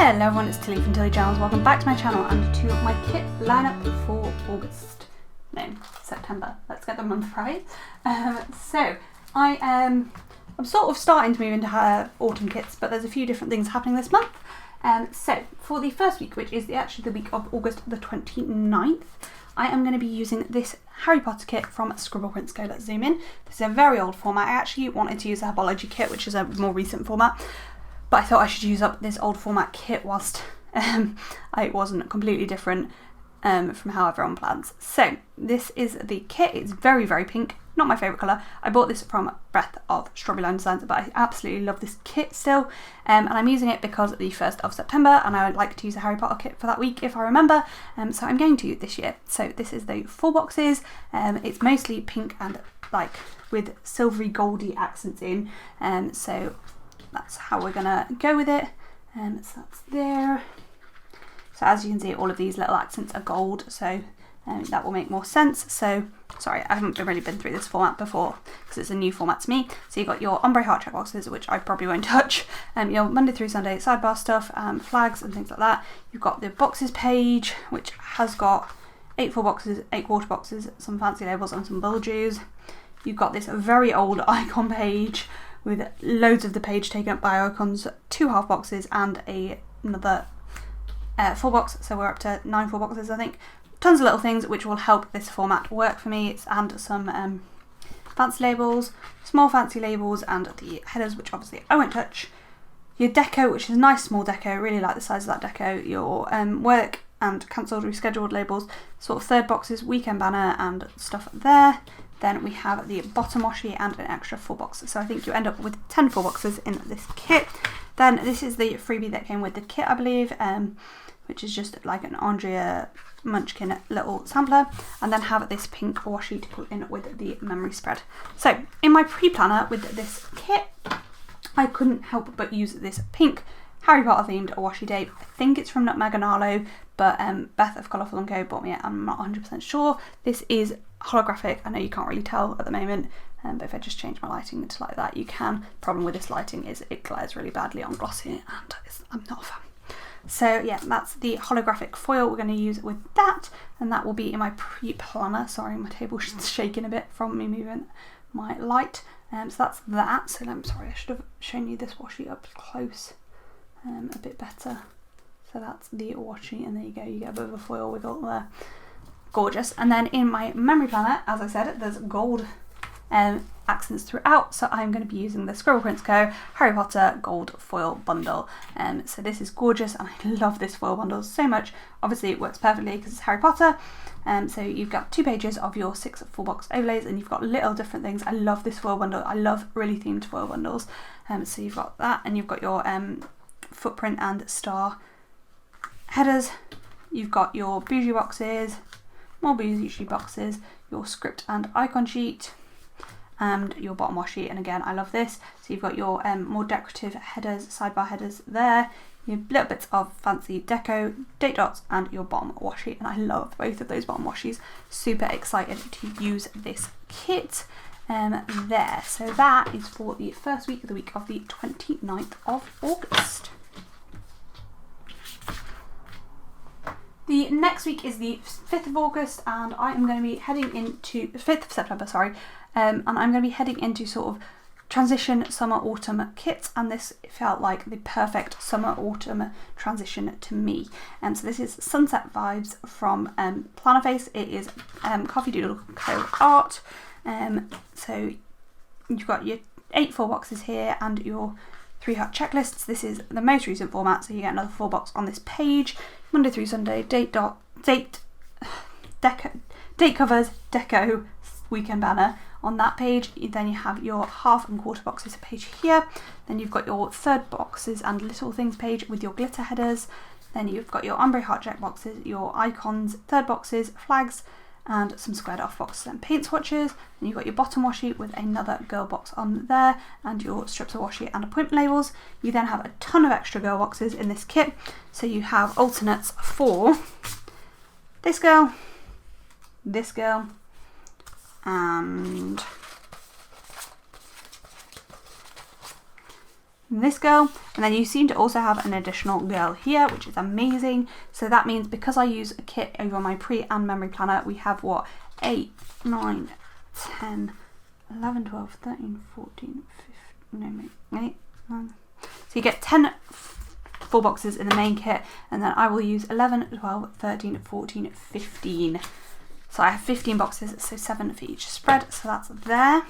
Hello everyone, it's Tilly from Tilly Channels. Welcome back to my channel and to my kit lineup for September. Let's get the month right. So I'm sort of starting to move into autumn kits, but there's a few different things happening this month. So for the first week, which is actually the week of August the 29th, I am going to be using this Harry Potter kit from Scribble Prints Co. Let's zoom in. This is a very old format. I actually wanted to use the Herbology kit, which is a more recent format, but I thought I should use up this old format kit whilst it wasn't completely different from how everyone plans. So this is the kit. It's very, very pink. Not my favourite colour. I bought this from Breath of Strawberry Lime Designs, but I absolutely love this kit still. And I'm using it because the 1st of September, and I would like to use a Harry Potter kit for that week if I remember. So I'm going to this year. So this is the 4 boxes. It's mostly pink and like with silvery goldy accents in. So that's how we're gonna go with it. So that's there. So as you can see, all of these little accents are gold, so that will make more sense. So sorry, I haven't really been through this format before because it's a new format to me. So you've got your ombre heart check boxes, which I probably won't touch. Your Monday through Sunday sidebar stuff, flags and things like that. You've got the boxes page, which has got 8 full boxes, 8 quarter boxes, some fancy labels and some bulges. You've got this very old icon page with loads of the page taken up by icons, 2 half boxes and another full box. So we're up to 9 full boxes, I think. Tons of little things which will help this format work for me. And some fancy labels, small fancy labels, and the headers, which obviously I won't touch. Your deco, which is nice small deco, really like the size of that deco. Your work and cancelled, rescheduled labels, sort of third boxes, weekend banner and stuff there. Then we have the bottom washi and an extra 4 boxes. So I think you end up with 10 full boxes in this kit. Then this is the freebie that came with the kit, I believe, which is just like an Andrea Munchkin little sampler, and then have this pink washi to put in with the memory spread. So in my pre-planner with this kit, I couldn't help but use this pink Harry Potter themed washi tape. I think it's from Nutmeg and Arlo, but Beth of Colourful & Co bought me it. I'm not 100% sure. This is holographic. I know you can't really tell at the moment, but if I just change my lighting to like that, you can. Problem with this lighting is it glares really badly on glossy, and I'm not a fan. So yeah, that's the holographic foil we're going to use with that, and that will be in my pre-planner. Sorry, my table's shaking a bit from me moving my light. So that's that. So I'm sorry, I should have shown you this washi up close a bit better. So that's the washi, and there you go, you get a bit of a foil wiggle there. Gorgeous. And then in my memory planner, as I said, there's gold accents throughout, so I'm going to be using the Scribble Prints Co. Harry Potter gold foil bundle. So this is gorgeous, and I love this foil bundle so much. Obviously it works perfectly because it's Harry Potter. So you've got 2 pages of your 6 full box overlays, and you've got little different things. I love this foil bundle. I love really themed foil bundles. So you've got that, and you've got your footprint and star headers. You've got your bougie boxes, more bougie boxes, your script and icon sheet, and your bottom washi. And again, I love this. So you've got your more decorative headers, sidebar headers there, your little bits of fancy deco, date dots, and your bottom washi. And I love both of those bottom washis. Super excited to use this kit there. So that is for the first week of the 29th of August. The next week is the 5th of August, and I am going to be heading into 5th of September, sorry, and I'm going to be heading into sort of transition summer autumn kits, and this felt like the perfect summer autumn transition to me. So this is Sunset Vibes from Plannerface. It is Coffee Doodle Co art. So you've got your 8 full boxes here and your 3 heart checklists. This is the most recent format, so you get another full box on this page. Monday through Sunday, date covers, deco, weekend banner on that page. Then you have your half and quarter boxes page here. Then you've got your third boxes and little things page with your glitter headers. Then you've got your ombre heart check boxes, your icons, third boxes, flags, and some squared off boxes and paint swatches. And you've got your bottom washi with another girl box on there, and your strips of washi and appointment labels. You then have a ton of extra girl boxes in this kit. So you have alternates for this girl, and this girl, and then you seem to also have an additional girl here, which is amazing. So that means because I use a kit over my pre and memory planner, we have what, 8, 9, 10, 11, 12, 13, 14, 15, no, 8, 9. So you get 10 full boxes in the main kit, and then I will use 11, 12, 13, 14, 15. So I have 15 boxes, so 7 for each spread, so that's there.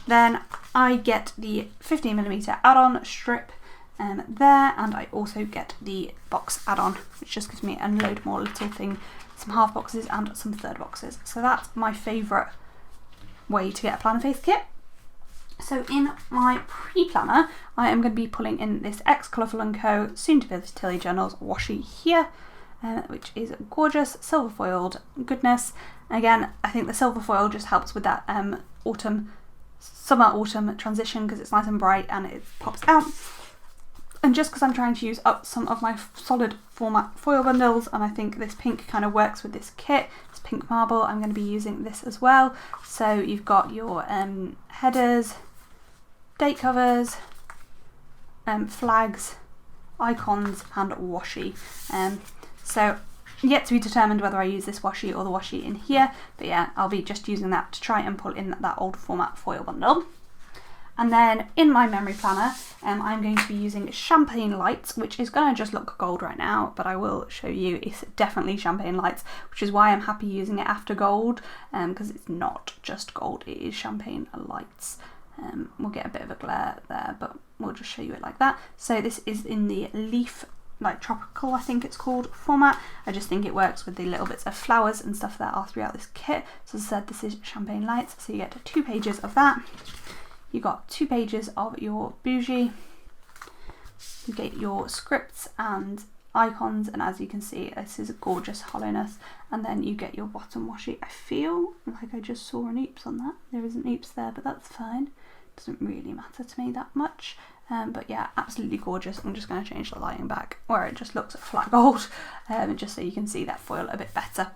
Then I get the 15mm add-on strip there, and I also get the box add-on, which just gives me a load more little thing, some half boxes and some third boxes. So that's my favourite way to get a planner face kit. So in my pre-planner, I am going to be pulling in this X Colourful & Co. soon to be Tilly Journals washi here, which is gorgeous, silver foiled goodness. Again, I think the silver foil just helps with that summer-autumn transition because it's nice and bright and it pops out. And just because I'm trying to use up some of my solid format foil bundles, and I think this pink kind of works with this kit, this pink marble, I'm going to be using this as well. So you've got your headers, date covers, flags, icons and washi. So yet to be determined whether I use this washi or the washi in here, but yeah, I'll be just using that to try and pull in that old format foil bundle. And then in my memory planner, I'm going to be using Champagne Lights, which is going to just look gold right now, but I will show you it's definitely Champagne Lights, which is why I'm happy using it after gold, because it's not just gold, it is Champagne Lights. We'll get a bit of a glare there, but we'll just show you it like that. So this is in the leaf, like tropical I think it's called, format. I just think it works with the little bits of flowers and stuff that are throughout this kit. So as I said, this is Champagne Lights, so you get 2 pages of that. You got 2 pages of your bougie, you get your scripts and icons, and as you can see this is a gorgeous hollowness, and then you get your bottom washi. I feel like I just saw an oops on that. There is an oops there, but that's fine, doesn't really matter to me that much. But yeah, absolutely gorgeous. I'm just going to change the lighting back where it just looks at flat gold, just so you can see that foil a bit better.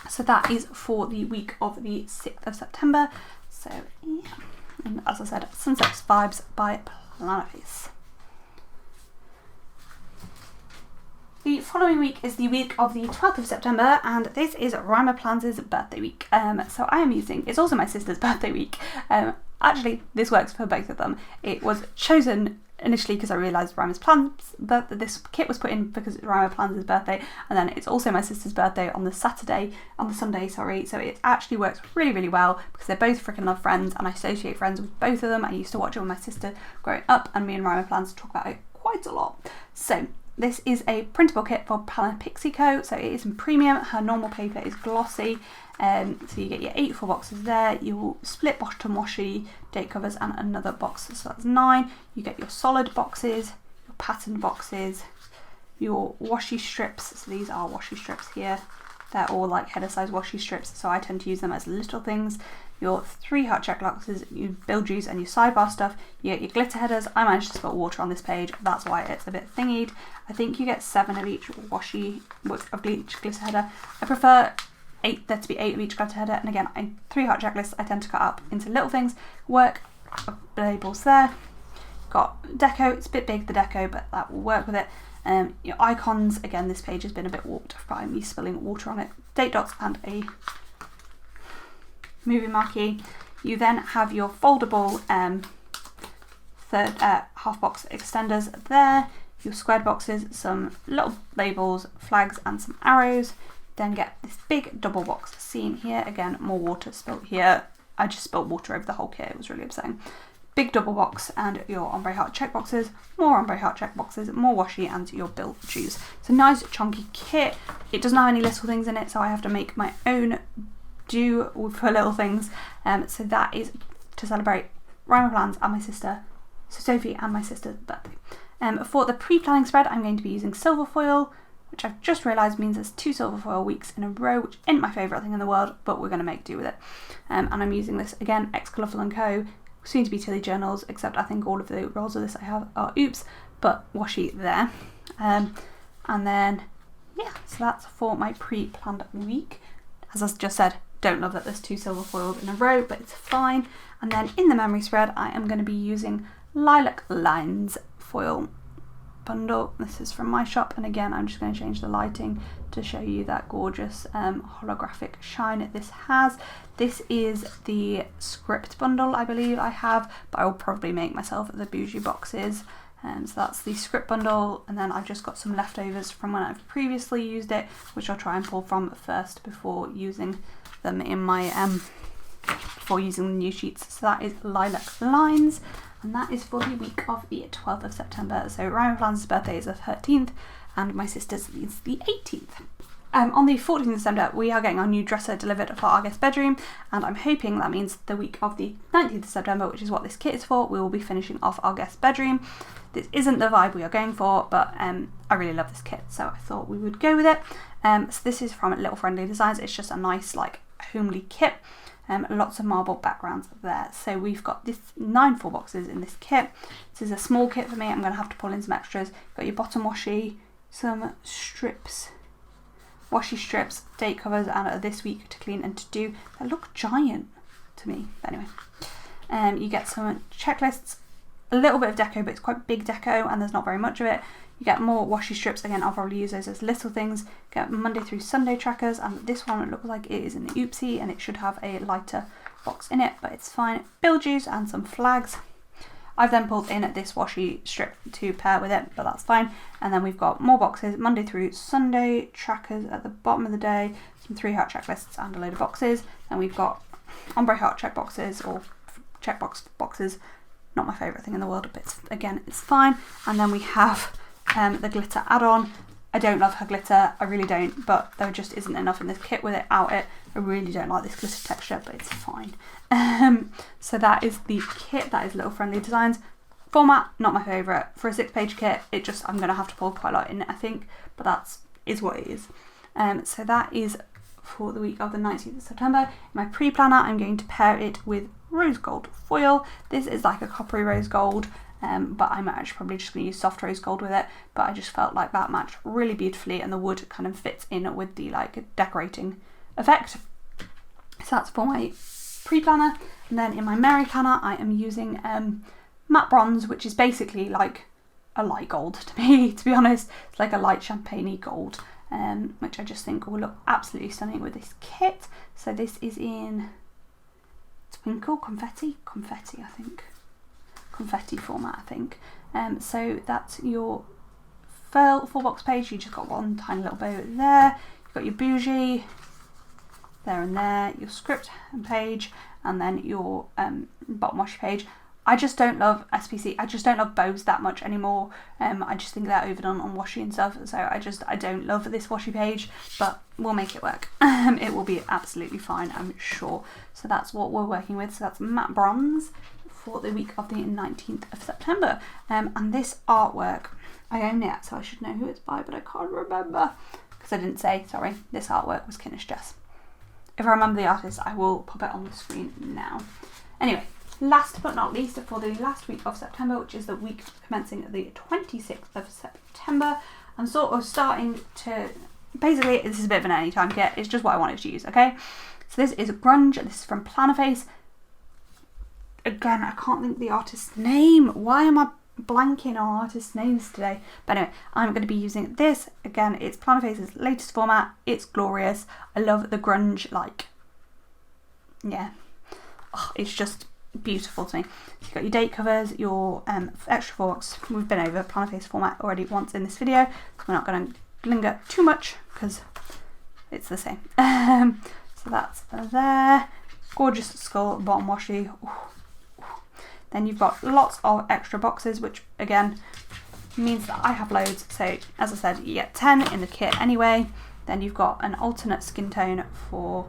So that is for the week of the 6th of September. So yeah. And as I said, Sunset Vibes by Plannerface. The following week is the week of the 12th of September, and this is Rhymer Plans' birthday week. So I am using, it's also my sister's birthday week. Actually, this works for both of them. It was chosen initially because I realised Rhymer's Plans, but this kit was put in because it's Rhymer Plans' birthday, and then it's also my sister's birthday on the Sunday, sorry. So it actually works really, really well because they're both freaking love Friends, and I associate Friends with both of them. I used to watch it with my sister growing up, and me and Rhymer Plans talk about it quite a lot. So this is a printable kit for Planner Pixie Co. So it is in premium. Her normal paper is glossy. So you get your 8 full boxes there. You'll split bottom washi, date covers, and another box. So that's 9. You get your solid boxes, your patterned boxes, your washi strips. So these are washi strips here. They're all like header size washi strips, so I tend to use them as little things. Your 3 heart check boxes, your build-juice and your sidebar stuff. You get your glitter headers. I managed to spill water on this page, that's why it's a bit thingied. I think you get 7 of each washi of each glitter header. I prefer there to be 8 of each glitter header, and again, 3 heart checklists I tend to cut up into little things. Work labels there. Got deco, it's a bit big, the deco, but that will work with it. Your icons, again, this page has been a bit warped by me spilling water on it. Date dots and a movie marquee. You then have your foldable half box extenders there, your squared boxes, some little labels, flags and some arrows. Then get this big double box scene here. Again, more water spilt here. I just spilled water over the whole kit, it was really upsetting. Big double box and your ombre heart check boxes, more ombre heart check boxes, more washi, and your build juice. It's a nice chunky kit. It doesn't have any little things in it, so I have to make my own do for little things. So that is to celebrate Rhymer Plans and my sister, so Sophie and my sister's birthday. For the pre-planning spread, I'm going to be using silver foil, which I've just realised means there's 2 silver foil weeks in a row, which isn't my favourite thing in the world, but we're going to make do with it. And I'm using this, again, X Colourful & Co. Soon to be Tilly Journals, except I think all of the rolls of this I have are oops, but washi there. And then, yeah, so that's for my pre-planned week. As I just said, don't love that there's 2 silver foils in a row, but it's fine. And then in the memory spread, I am going to be using Lilac Lines foil bundle. This is from my shop, and again I'm just going to change the lighting to show you that gorgeous holographic shine this has. This is the script bundle I believe I have, but I will probably make myself the bougie boxes. So that's the script bundle, and then I've just got some leftovers from when I've previously used it, which I'll try and pull from first before using them in my before using the new sheets. So that is Lilac Lines, and that is for the week of the 12th of September. So Ryan Flan's birthday is the 13th, and my sister's is the 18th. On the 14th of December, we are getting our new dresser delivered for our guest bedroom, and I'm hoping that means the week of the 19th of September, which is what this kit is for, we will be finishing off our guest bedroom. This isn't the vibe we are going for, but I really love this kit, so I thought we would go with it. So this is from Little Friendly Designs. It's just a nice, like, homely kit. Lots of marble backgrounds there. So we've got this 9 full boxes in this kit. This is a small kit for me. I'm going to have to pull in some extras. Got your bottom washi, some strips, washi strips, date covers, and this week to clean and to do. They look giant to me. But anyway, you get some checklists, a little bit of deco, but it's quite big deco and there's not very much of it. You get more washi strips. Again, I'll probably use those as little things. Get Monday through Sunday trackers, and this one looks like it is in the Oopsie, and it should have a lighter box in it, but it's fine. Bill juice and some flags. I've then pulled in this washi strip to pair with it, but that's fine. And then we've got more boxes, Monday through Sunday trackers at the bottom of the day, some 3-heart checklists and a load of boxes. And we've got ombre heart check boxes, or checkbox boxes. Not my favourite thing in the world, but again, it's fine. And then we have the glitter add-on. I don't love her glitter, I really don't, but there just isn't enough in this kit without it. I really don't like this glitter texture, but it's fine. So that is the kit. That is Little Friendly Designs. Format, not my favourite. For a 6-page kit, I'm going to have to pull quite a lot in it, I think, but that is what it is. So that is for the week of the 19th of September. In my pre-planner, I'm going to pair it with rose gold foil. This is like a coppery rose gold. But I'm actually probably just going to use soft rose gold with it, but I just felt like that matched really beautifully, and the wood kind of fits in with the like decorating effect. So that's for my pre-planner. And then in my Mary planner I am using matte bronze, which is basically like a light gold to me, to be honest. It's like a light champagne-y gold, which I just think will look absolutely stunning with this kit. So this is in Twinkle Confetti I think. Confetti format, I think. So that's your full box page. You just got one tiny little bow there. You've got your bougie there and there, your script page, and then your bottom washi page. I just don't love SPC. I just don't love bows that much anymore. I just think they're overdone on washi and stuff. So I don't love this washi page, but we'll make it work. It will be absolutely fine, I'm sure. So that's what we're working with. So that's matte bronze for the week of the 19th of September. And this artwork, I own it, so I should know who it's by, but I can't remember because I didn't say. Sorry, this artwork was Kinnish Jess. If I remember the artist, I will pop it on the screen now. Anyway, last but not least, for the last week of September, which is the week commencing the 26th of September, I'm sort of starting to, basically this is a bit of an anytime kit, it's just what I wanted to use, okay? So this is Grunge, this is from Plannerface. Again, I can't think of the artist's name. Why am I blanking on artists' names today? But anyway, I'm going to be using this. Again, it's Plannerface's latest format. It's glorious. I love the grunge, like, yeah. Oh, it's just beautiful to me. So you've got your date covers, your extra box. We've been over Plannerface format already once in this video, so we're not going to linger too much because it's the same. So that's there. Gorgeous skull bottom washi. Ooh. Then you've got lots of extra boxes, which again means that I have loads. So as I said, you get 10 in the kit anyway. Then you've got an alternate skin tone for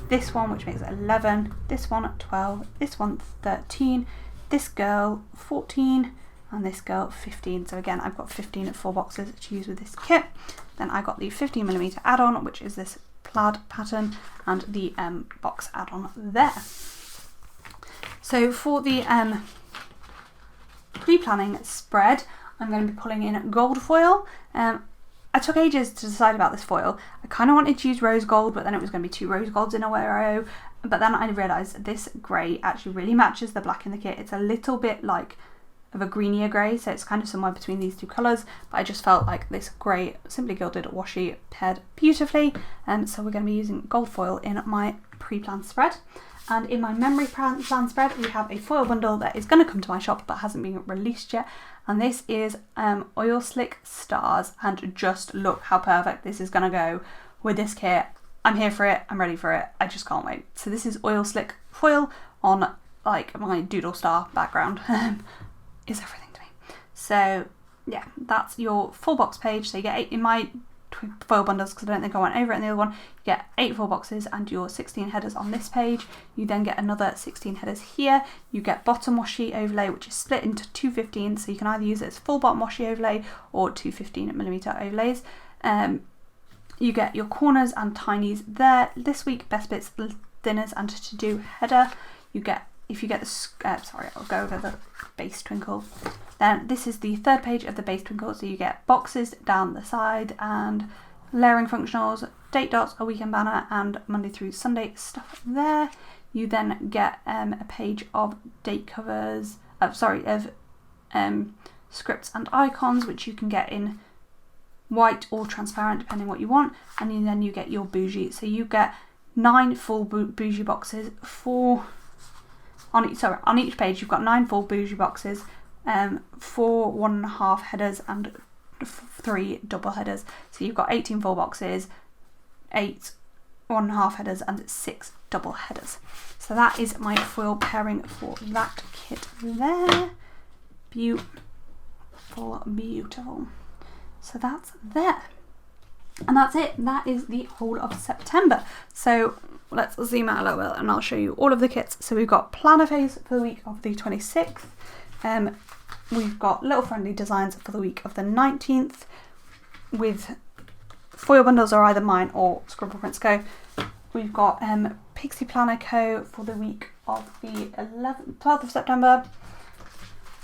this one, which makes it 11, this one 12, this one 13, this girl 14, and this girl 15. So again, I've got 15 at 4 boxes to use with this kit. Then I got the 15mm add-on, which is this plaid pattern, and the box add-on there. So for the pre-planning spread, I'm going to be pulling in gold foil. I took ages to decide about this foil. I kind of wanted to use rose gold, but then it was going to be 2 rose golds in a row. But then I realised this grey actually really matches the black in the kit. It's a little bit like of a greenier grey, so it's kind of somewhere between these two colours, but I just felt like this grey Simply Gilded washi paired beautifully, so we're going to be using gold foil in my pre-planned spread. And in my memory plan spread, we have a foil bundle that is going to come to my shop but hasn't been released yet, and this is Oil Slick Stars, and just look how perfect this is going to go with this kit. I'm here for it, I'm ready for it, I just can't wait. So this is Oil Slick foil on like my doodle star background. Is everything to me. So yeah, that's your full box page. So you get 8 in my foil bundles, because I don't think I went over it in the other one. You get 8 full boxes and your 16 headers on this page. You then get another 16 headers here. You get bottom washi overlay, which is split into 215, so you can either use it as full bottom washi overlay or 215mm overlays. You get your corners and tinies there. This week, best bits, thinners and to do header. You get, if you get the, sorry, I'll go over the base twinkle. Then this is the third page of the base twinkle, so you get boxes down the side and layering functionals, date dots, a weekend banner, and Monday through Sunday stuff there. You then get a page of date covers, scripts and icons, which you can get in white or transparent depending what you want, and then you get your bougie. So you get 9 full bougie boxes on each page. You've got 9 full bougie boxes, 4 1.5 headers and 3 double headers. So you've got 18 full boxes, 8 1.5 headers and 6 double headers. So that is my foil pairing for that kit there. Beautiful. So that's there. And that's it. That is the whole of September. So let's zoom out a little bit and I'll show you all of the kits. So we've got planner phase for the week of the 26th. We've got little friendly designs for the week of the 19th with foil bundles are either mine or Scribble Prints Co. We've got Pixie Planner Co. for the week of the 12th of September.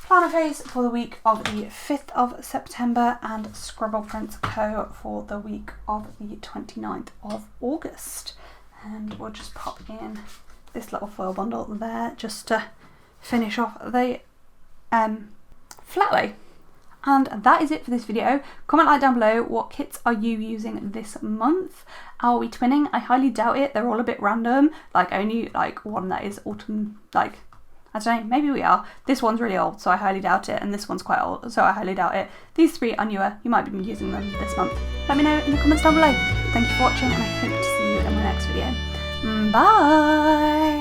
Planner phase for the week of the 5th of September, and Scribble Prints Co. for the week of the 29th of August. And we'll just pop in this little foil bundle there just to finish off the flat lay. And that is it for this video. Comment like down below, what kits are you using this month? Are we twinning? I highly doubt it. They're all a bit random. Like only like one that is autumn, like I don't know, maybe we are. This one's really old, so I highly doubt it, and this one's quite old, so I highly doubt it. These 3 are newer. You might be using them this month. Let me know in the comments down below. Thank you for watching, and I hope to see you in my next video. Bye!